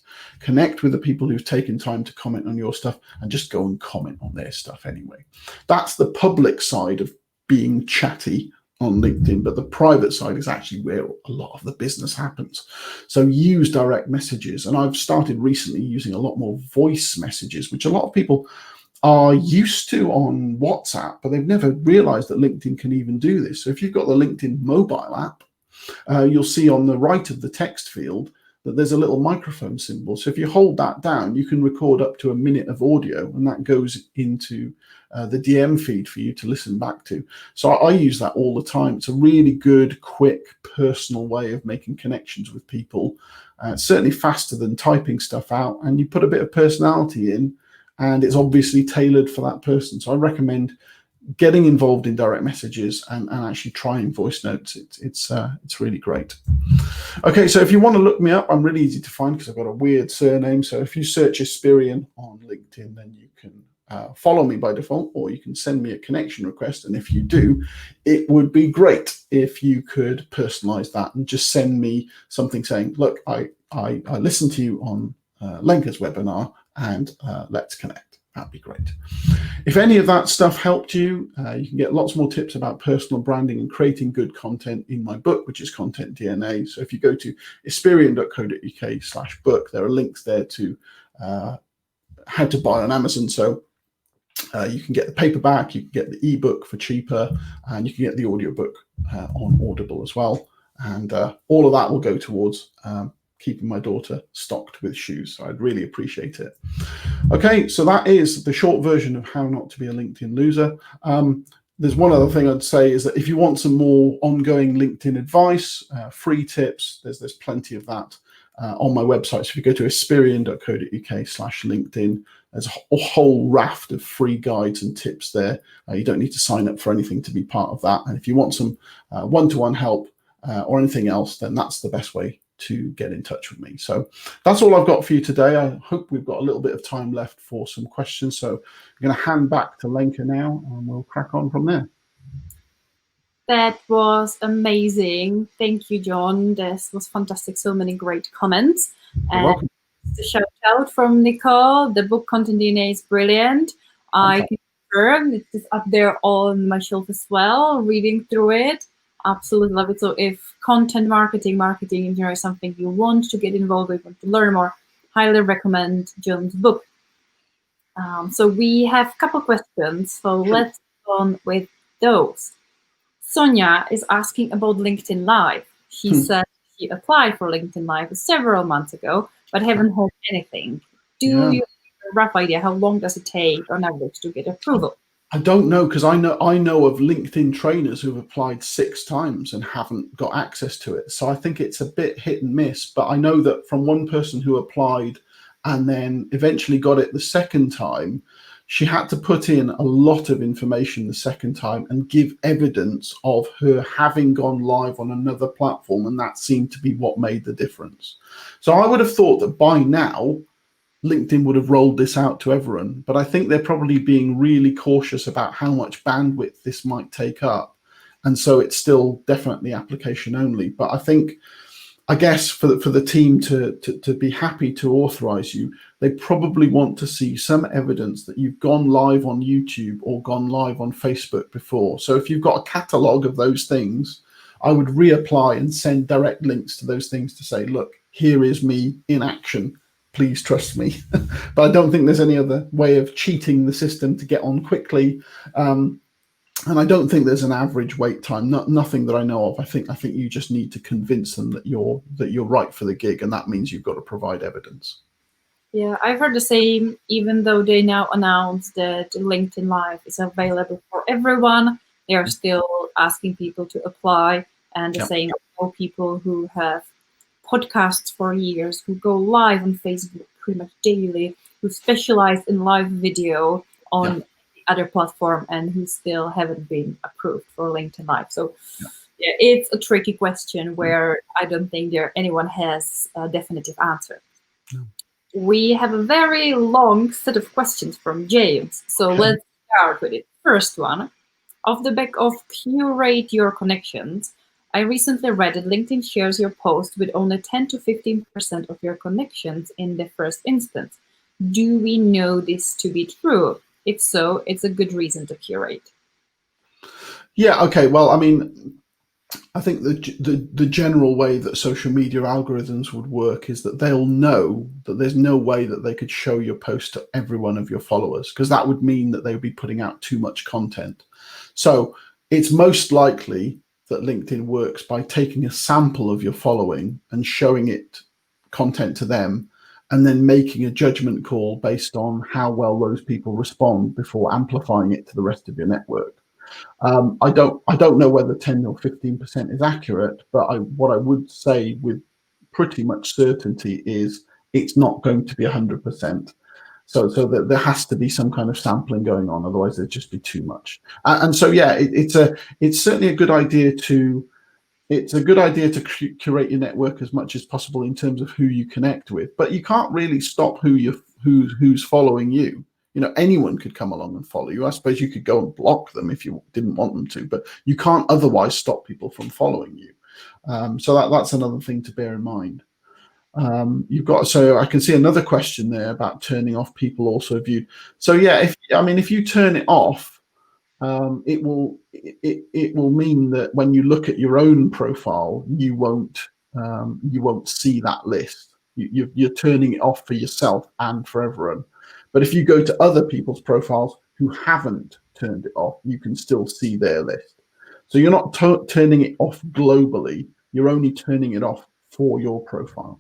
with the people who've taken time to comment on your stuff, and just go and comment on their stuff anyway. That's the public side of being chatty on LinkedIn, but the private side is actually where a lot of the business happens. So use direct messages. And I've started recently using a lot more voice messages, which a lot of people are used to on WhatsApp, but they've never realized that LinkedIn can even do this. So if you've got the LinkedIn mobile app, you'll see on the right of the text field that there's a little microphone symbol. So if you hold that down, you can record up to a minute of audio, and that goes into the DM feed for you to listen back to. So I use that all the time. It's a really good, quick, personal way of making connections with people. It's certainly faster than typing stuff out, and you put a bit of personality in, and it's obviously tailored for that person. So I recommend getting involved in direct messages and actually trying voice notes. It's really great. Okay, so if you want to look me up, I'm really easy to find because I've got a weird surname. So if you search Espirian on LinkedIn, then you can follow me by default, or you can send me a connection request. And if you do, it would be great if you could personalize that and just send me something saying, look, I listened to you on Lenka's webinar, and let's connect. That'd be great. If any of that stuff helped you, you can get lots more tips about personal branding and creating good content in my book, which is Content DNA. So if you go to espirian.co.uk/book, there are links there to how to buy on Amazon. So you can get the paperback, you can get the ebook for cheaper, and you can get the audiobook on Audible as well. And all of that will go towards keeping my daughter stocked with shoes. So I'd really appreciate it. Okay, so that is the short version of how not to be a LinkedIn loser. There's one other thing I'd say is that if you want some more ongoing LinkedIn advice, free tips, there's plenty of that on my website. So if you go to espirian.co.uk/LinkedIn, there's a whole raft of free guides and tips there. You don't need to sign up for anything to be part of that. And if you want some one-to-one help or anything else, then that's the best way to get in touch with me. So that's all I've got for you today. I hope we've got a little bit of time left for some questions. So I'm going to hand back to Lenka now, and we'll crack on from there. That was amazing. Thank you, John. This was fantastic. So many great comments. You're welcome. A shout out from Nicole. The book Content DNA is brilliant. I can confirm it is up there on my shelf as well, reading through it. Absolutely love it. So if content marketing in general is something you want to get involved with, want to learn more, highly recommend John's book. So we have a couple questions. So let's go on with those. Sonia is asking about LinkedIn Live. She said she applied for LinkedIn Live several months ago, but haven't heard anything. Do you have a rough idea how long does it take on average to get approval? I don't know, because I know of LinkedIn trainers who've applied 6 times and haven't got access to it. So I think it's a bit hit and miss. But I know that from one person who applied and then eventually got it the second time, she had to put in a lot of information the second time and give evidence of her having gone live on another platform, and that seemed to be what made the difference. So I would have thought that by now LinkedIn would have rolled this out to everyone, but I think they're probably being really cautious about how much bandwidth this might take up, and so it's still definitely application only. But I guess for the team to be happy to authorize you, they probably want to see some evidence that you've gone live on YouTube or gone live on Facebook before. So if you've got a catalog of those things, I would reapply and send direct links to those things to say, look, here is me in action. Please trust me. But I don't think there's any other way of cheating the system to get on quickly. And I don't think there's an average wait time. Nothing that I know of. I think you just need to convince them that you're right for the gig, and that means you've got to provide evidence. Yeah, I've heard the same. Even though they now announced that LinkedIn Live is available for everyone, they are still asking people to apply. And the same for people who have podcasts for years, who go live on Facebook pretty much daily, who specialize in live video on the other platform, and who still haven't been approved for LinkedIn Live. So yeah, it's a tricky question where I don't think anyone has a definitive answer. No. We have a very long set of questions from James, so let's start with it. First one, off the back of curate your connections, I recently read that LinkedIn shares your post with only 10 to 15% of your connections in the first instance. Do we know this to be true? If so, it's a good reason to curate. Yeah, okay. Well, I mean, I think the general way that social media algorithms would work is that they'll know that there's no way that they could show your post to every one of your followers, because that would mean that they would be putting out too much content. So it's most likely that LinkedIn works by taking a sample of your following and showing it content to them, and then making a judgment call based on how well those people respond before amplifying it to the rest of your network. I don't know whether 10 or 15% is accurate, but what I would say with pretty much certainty is it's not going to be 100%. So that there has to be some kind of sampling going on, otherwise there'd just be too much. And so yeah, it's certainly a good idea to curate your network as much as possible in terms of who you connect with, but you can't really stop who's following you. You know, anyone could come along and follow you. I suppose you could go and block them if you didn't want them to, but you can't otherwise stop people from following you. So that's another thing to bear in mind. So I can see another question there about turning off people also viewed. So yeah, if you turn it off, it will mean that when you look at your own profile, you won't see that list. You're turning it off for yourself and for everyone. But if you go to other people's profiles who haven't turned it off, you can still see their list. So you're not turning it off globally. You're only turning it off for your profile.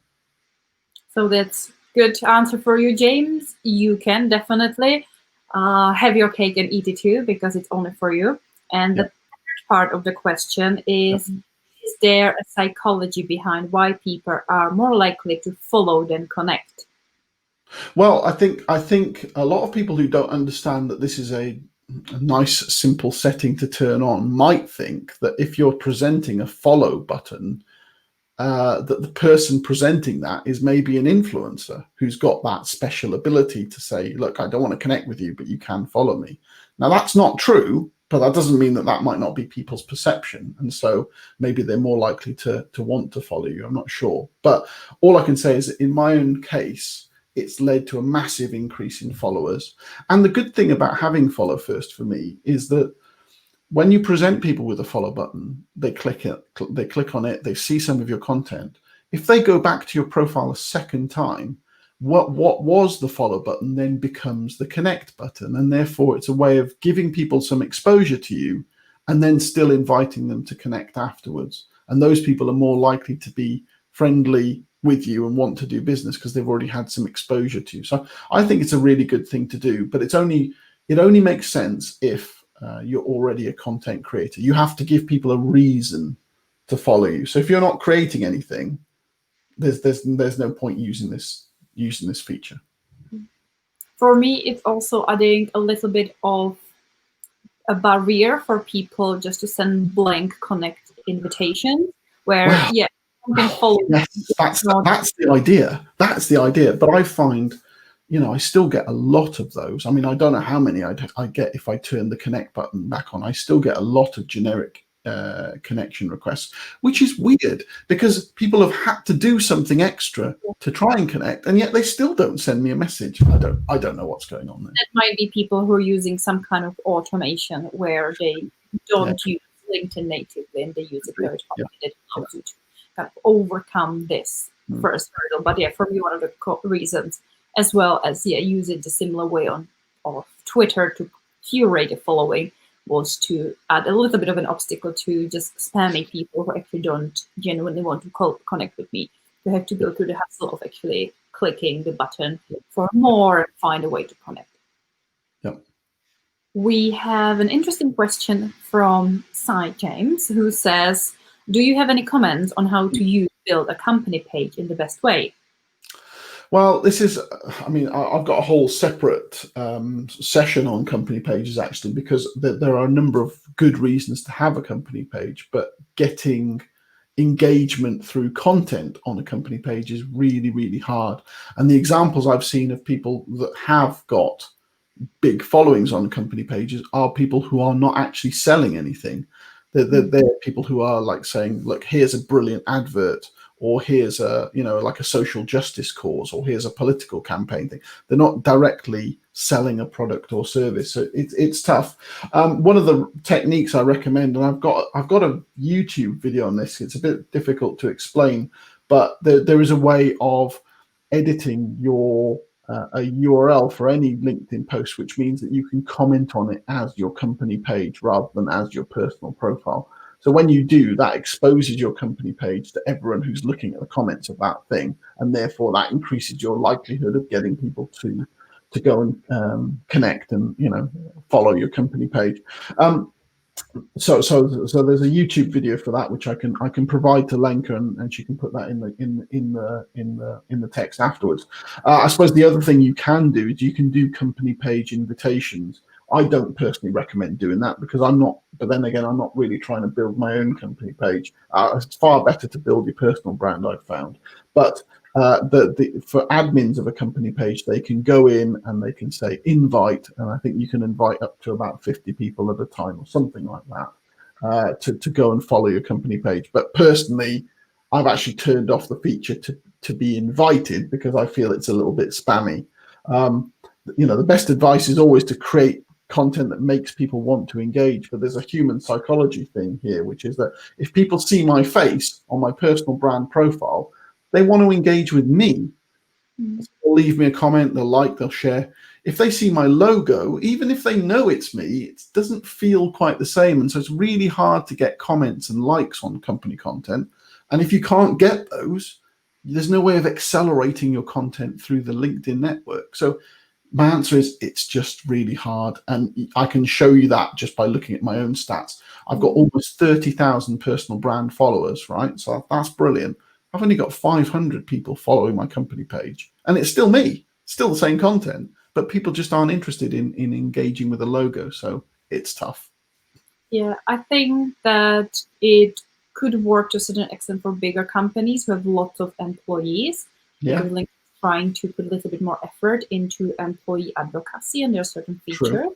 So that's good answer for you, James. You can definitely have your cake and eat it too, because it's only for you. And the third part of the question is there a psychology behind why people are more likely to follow than connect? Well, I think a lot of people who don't understand that this is a nice, simple setting to turn on might think that if you're presenting a follow button, that the person presenting that is maybe an influencer who's got that special ability to say, look, I don't want to connect with you, but you can follow me. Now, that's not true, but that doesn't mean that might not be people's perception. And so maybe they're more likely to want to follow you. I'm not sure. But all I can say is that in my own case, it's led to a massive increase in followers. And the good thing about having follow first for me is that when you present people with a follow button, they click on it, they see some of your content. If they go back to your profile a second time, what was the follow button then becomes the connect button. And therefore it's a way of giving people some exposure to you and then still inviting them to connect afterwards. And those people are more likely to be friendly with you and want to do business because they've already had some exposure to you. So I think it's a really good thing to do, but it only makes sense if you're already a content creator. You have to give people a reason to follow you. So if you're not creating anything, there's no point using this feature. For me, it's also adding a little bit of a barrier for people just to send blank connect invitations, where Wow. yeah, you can follow. Yes, that's the idea. That's the idea. But I find, I still get a lot of those. I mean, I don't know how many I get if I turn the connect button back on. I still get a lot of generic connection requests, which is weird because people have had to do something extra to try and connect, and yet they still don't send me a message. I don't know what's going on there. That might be people who are using some kind of automation where they Yeah, don't use LinkedIn natively and they use a third yeah, party that allows you to kind of overcome this mm, first hurdle. But yeah, for me, one of the reasons, as well as use it the similar way on of Twitter to curate a following, was to add a little bit of an obstacle to just spammy people who actually don't genuinely want to connect with me. You have to go through the hassle of actually clicking the button for more and find a way to connect. yeah. We have an interesting question from Cy James, who says, do you have any comments on how to build a company page in the best way? Well, this is, I mean, I've got a whole separate session on company pages, actually, because there are a number of good reasons to have a company page, but getting engagement through content on a company page is really, really hard. And the examples I've seen of people that have got big followings on company pages are people who are not actually selling anything. They're people who are like saying, look, here's a brilliant advert, or here's a, like a social justice cause, or here's a political campaign thing. They're not directly selling a product or service. So it's tough. One of the techniques I recommend, and I've got a YouTube video on this. It's a bit difficult to explain, but there is a way of editing your a URL for any LinkedIn post, which means that you can comment on it as your company page rather than as your personal profile. So when you do, that exposes your company page to everyone who's looking at the comments of that thing, and therefore that increases your likelihood of getting people to go and connect and follow your company page. So there's a YouTube video for that, which I can provide to Lenka, and she can put that in the text afterwards. I suppose the other thing you can do is you can do company page invitations. I don't personally recommend doing that because I'm not. But then again, I'm not really trying to build my own company page. It's far better to build your personal brand, I've found. But for admins of a company page, they can go in and they can say invite, and I think you can invite up to about 50 people at a time or something like that to go and follow your company page. But personally, I've actually turned off the feature to be invited because I feel it's a little bit spammy. The best advice is always to create content that makes people want to engage, but there's a human psychology thing here, which is that if people see my face on my personal brand profile, they want to engage with me. They'll leave me a comment, they'll like, they'll share. If they see my logo, even if they know it's me, it doesn't feel quite the same. And so it's really hard to get comments and likes on company content. And if you can't get those, there's no way of accelerating your content through the LinkedIn network. So my answer is it's just really hard. And I can show you that just by looking at my own stats. I've got almost 30,000 personal brand followers, right? So that's brilliant. I've only got 500 people following my company page, and it's still me, still the same content, but people just aren't interested in engaging with a logo. So it's tough. Yeah, I think that it could work to a certain extent for bigger companies who have lots of employees, Yeah, because LinkedIn is trying to put a little bit more effort into employee advocacy, and there are certain true. features.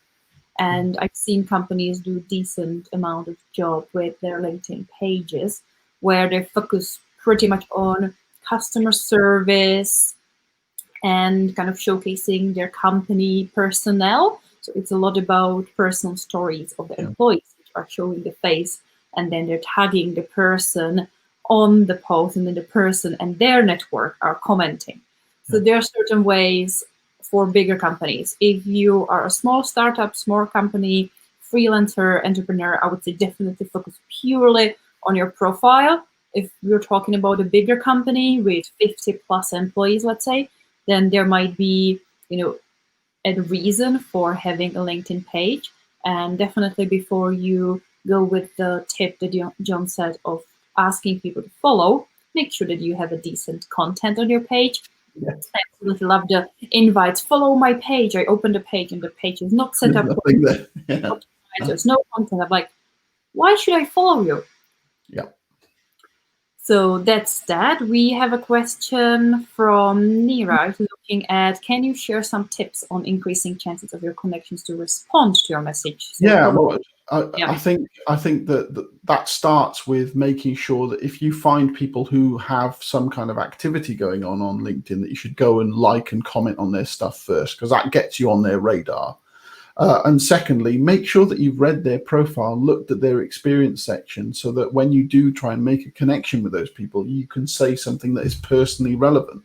And I've seen companies do decent amount of job with their LinkedIn pages where they focus pretty much on customer service and kind of showcasing their company personnel. So it's a lot about personal stories of the employees, which are showing the face, and then they're tagging the person on the post, and then the person and their network are commenting. So there are certain ways for bigger companies. If you are a small startup, small company, freelancer, entrepreneur, I would say definitely focus purely on your profile. If you're talking about a bigger company with 50 plus employees, let's say, then there might be, a reason for having a LinkedIn page. And definitely before you go with the tip that John said of asking people to follow, make sure that you have a decent content on your page. Yeah. Absolutely love the invites. Follow my page. I opened the page and the page is not set There's up. nothing there. Yeah. There's no content. I'm like, why should I follow you? Yeah. So that's that. We have a question from Nira looking at, can you share some tips on increasing chances of your connections to respond to your message? So Yeah, probably, well, yeah. I think that starts with making sure that if you find people who have some kind of activity going on LinkedIn, that you should go and like and comment on their stuff first, because that gets you on their radar. And secondly, make sure that you've read their profile, looked at their experience section, so that when you do try and make a connection with those people, you can say something that is personally relevant.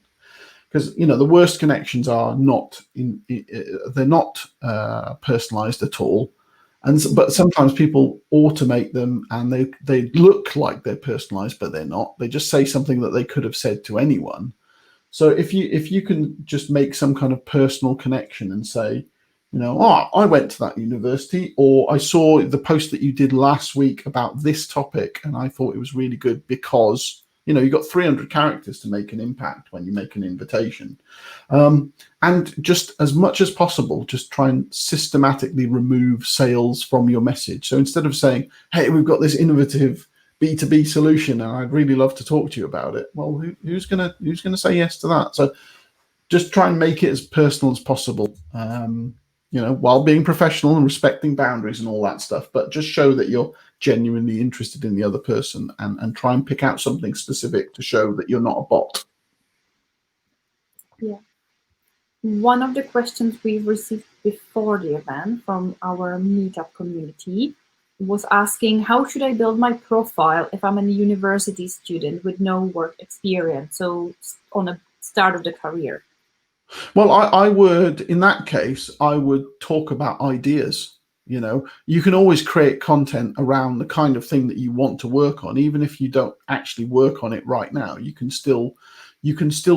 Because the worst connections are not they're not personalized at all, but sometimes people automate them and they look like they're personalized, but they're not. They just say something that they could have said to anyone. So if you can just make some kind of personal connection and say, oh, I went to that university, or I saw the post that you did last week about this topic and I thought it was really good because, you've got 300 characters to make an impact when you make an invitation. And just as much as possible, just try and systematically remove sales from your message. So instead of saying, hey, we've got this innovative B2B solution and I'd really love to talk to you about it. Well, who's gonna say yes to that? So just try and make it as personal as possible, while being professional and respecting boundaries and all that stuff, but just show that you're genuinely interested in the other person and try and pick out something specific to show that you're not a bot. Yeah. One of the questions we've received before the event from our meetup community was asking, how should I build my profile if I'm a university student with no work experience? So on the start of the career. Well, I would, in that case, I would talk about ideas. You can always create content around the kind of thing that you want to work on, even if you don't actually work on it right now. You can still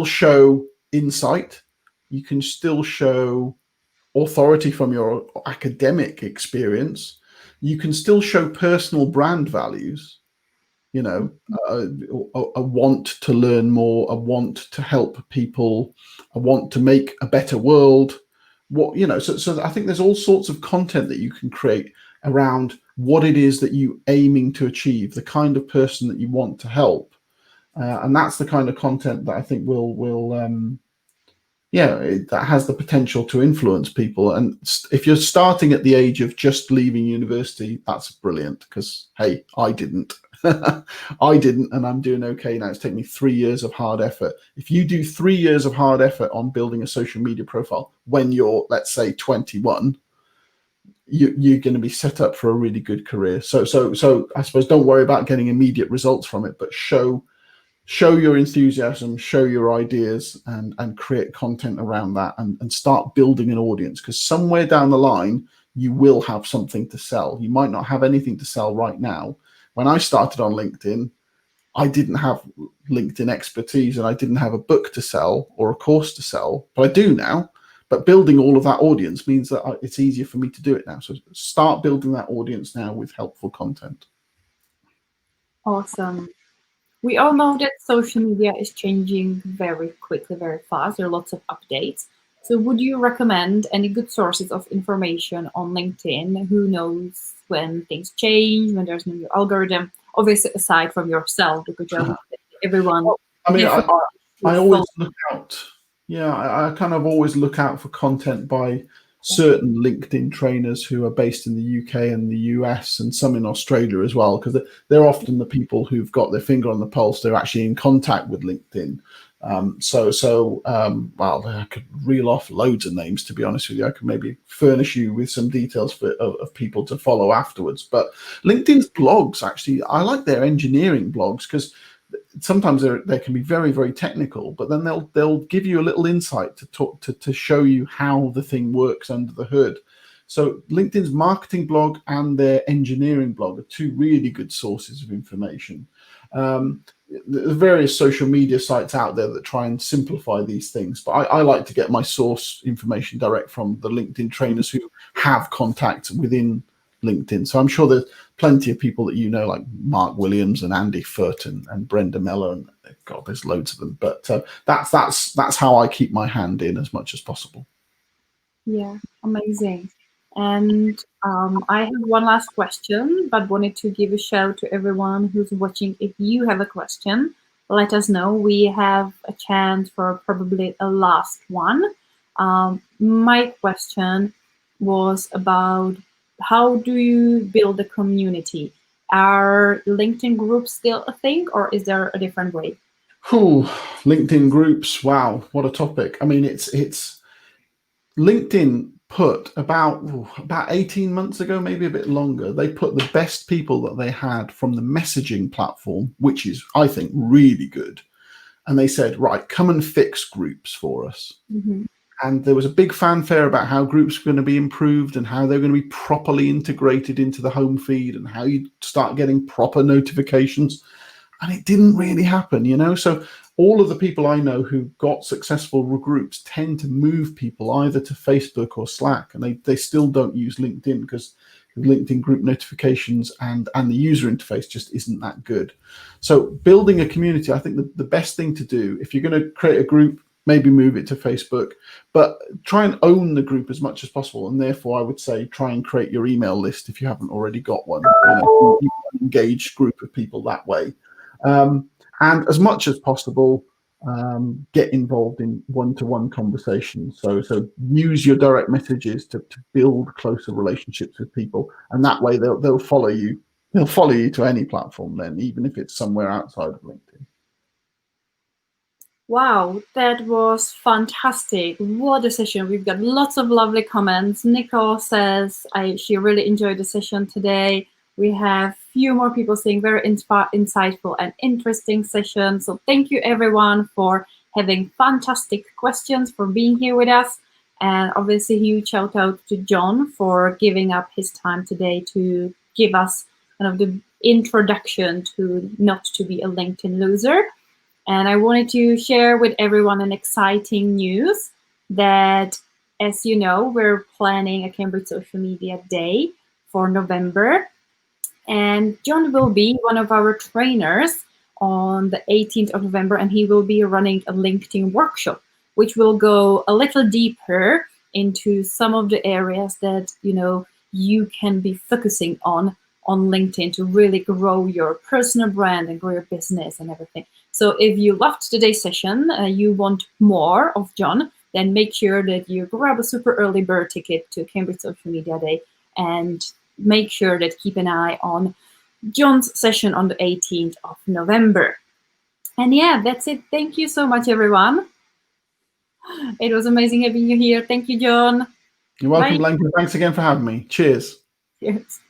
show insight. You can still show authority from your academic experience. You can still show personal brand values. A want to learn more, a want to help people, a want to make a better world. So I think there's all sorts of content that you can create around what it is that you aiming to achieve, the kind of person that you want to help, and that's the kind of content that I think that has the potential to influence people. And if you're starting at the age of just leaving university, that's brilliant, because hey, I didn't. I didn't, and I'm doing okay now. It's taken me 3 years of hard effort. If you do 3 years of hard effort on building a social media profile when you're, let's say, 21, you're going to be set up for a really good career. So I suppose don't worry about getting immediate results from it, but show your enthusiasm, show your ideas, and create content around that, and start building an audience, because somewhere down the line you will have something to sell. You might not have anything to sell right now. When I started on LinkedIn, I didn't have LinkedIn expertise and I didn't have a book to sell or a course to sell, but I do now. But building all of that audience means that it's easier for me to do it now. So start building that audience now with helpful content. Awesome. We all know that social media is changing very quickly, very fast. There are lots of updates. So would you recommend any good sources of information on LinkedIn? Who knows when things change, when there's a new algorithm? Obviously, aside from yourself, because everyone. Well, I mean, I always look out. Yeah, I kind of always look out for content by certain LinkedIn trainers who are based in the UK and the US, and some in Australia as well, because they're often the people who've got their finger on the pulse. They're actually in contact with LinkedIn. Well, I could reel off loads of names, to be honest with you. I could maybe furnish you with some details of people to follow afterwards. But LinkedIn's blogs, actually, I like their engineering blogs, because sometimes they can be very, very technical, but then they'll give you a little insight to show you how the thing works under the hood. So LinkedIn's marketing blog and their engineering blog are two really good sources of information. The various social media sites out there that try and simplify these things, but I like to get my source information direct from the LinkedIn trainers who have contacts within LinkedIn. So I'm sure there's plenty of people that you know, like Mark Williams and Andy Foote and Brenda Miller, and God, there's loads of them. But that's how I keep my hand in as much as possible. Yeah, amazing. And I have one last question, but wanted to give a shout to everyone who's watching. If you have a question, let us know. We have a chance for probably a last one. My question was about how do you build a community? Are LinkedIn groups still a thing, or is there a different way? Whew, LinkedIn groups. Wow, what a topic. I mean, it's LinkedIn put about 18 months ago, maybe a bit longer, they put the best people that they had from the messaging platform, which is, I think, really good. And they said, right, come and fix groups for us. Mm-hmm. And there was a big fanfare about how groups were going to be improved and how they're going to be properly integrated into the home feed and how you start getting proper notifications. And it didn't really happen, you know. So all of the people I know who got successful groups tend to move people either to Facebook or Slack, and they still don't use LinkedIn because LinkedIn group notifications and the user interface just isn't that good. So building a community, I think the best thing to do, if you're going to create a group, maybe move it to Facebook, but try and own the group as much as possible. And therefore, I would say try and create your email list if you haven't already got one. You know, you can engage group of people that way. And as much as possible, get involved in one-to-one conversations. So use your direct messages to build closer relationships with people, and that way they'll follow you. They'll follow you to any platform then, even if it's somewhere outside of LinkedIn. Wow, that was fantastic. What a session. We've got lots of lovely comments. Nicole says she really enjoyed the session today. We have few more people saying very insightful and interesting session. So thank you everyone for having fantastic questions, for being here with us. And obviously huge shout out to John for giving up his time today to give us kind of the introduction to not to be a LinkedIn loser. And I wanted to share with everyone an exciting news that, as you know, we're planning a Cambridge Social Media Day for November. And John will be one of our trainers on the 18th of November, and he will be running a LinkedIn workshop, which will go a little deeper into some of the areas that, you know, you can be focusing on LinkedIn to really grow your personal brand and grow your business and everything. So if you loved today's session, you want more of John, then make sure that you grab a super early bird ticket to Cambridge Social Media Day, and make sure that keep an eye on John's session on the 18th of November. And yeah, that's it. Thank you so much, everyone. It was amazing having you here. Thank you, John. You're welcome, Blanca. Thanks again for having me. Cheers. Cheers.